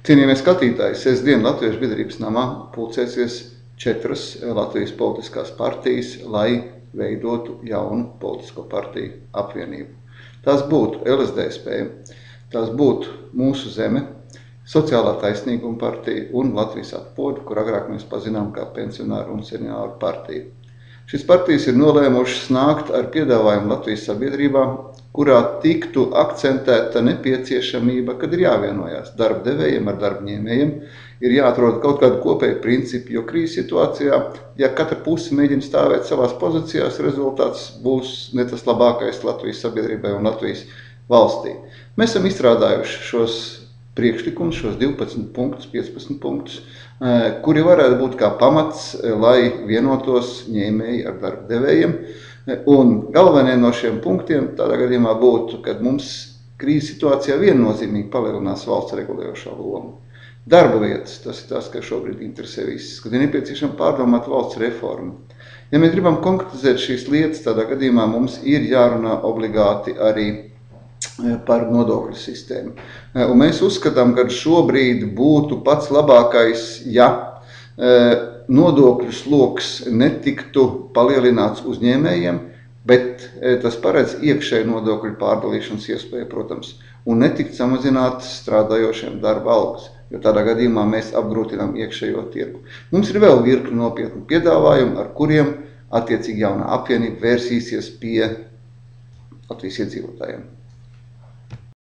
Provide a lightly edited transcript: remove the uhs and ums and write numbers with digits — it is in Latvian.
Cienījamie skatītāji, sestdien Latviešu biedrības namā pulcēsies 4 Latvijas politiskās partijas, lai veidotu jaunu politisko partiju apvienību. Tās būtu LSDSP, tās būtu Mūsu zeme, Sociālā taisnīguma partija un Latvijas atpūta, kur agrāk mēs pazinām kā pensionāru un senioru partiju. Šīs partijas ir nolēmušas nākt ar piedāvājumu Latvijas sabiedrībā, kurā tiktu akcentēta nepieciešamība, kad ir jāvienojās darba devējiem ar darbņēmējiem, ir jāatrod kaut kādu kopēju principu, jo krīzes situācijā, ja katra puse mēģina stāvēt savās pozīcijās, rezultāts būs ne tas labākais Latvijas sabiedrībai un Latvijas valstī. Mēs esam izstrādājuši šos priekšlikumus, šos 12 punktus, 15 punktus, kuri varētu būt kā pamats, lai vienotos ņēmēji ar darba devējiem. Un galvenie no šiem punktiem tādā gadījumā būtu, kad mums krīzes situācijā viennozīmīgi palielinās valsts regulējošā loma. Darba vietas, tas ir tas, kas šobrīd interesē visus, kad ir nepieciešama pārdomāt valsts reformu. Ja mēs gribam konkretizēt šīs lietas, tādā gadījumā mums ir jārunā obligāti arī par nodokļu sistēmu. Un mēs uzskatām, ka šobrīd būtu pats labākais, ja nodokļu sloks netiktu palielināts uzņēmējiem, bet tas paredz iekšēju nodokļu pārdalīšanas iespēju, protams, un netikt samazinātas strādājošiem darba algas, jo tādā gadījumā mēs apgrūtinām iekšējo tirgu. Mums ir vēl virkni nopietni piedāvājumi, ar kuriem attiecīgi jaunā apvienība vērsīsies pie Latvijas iedzīvotājiem.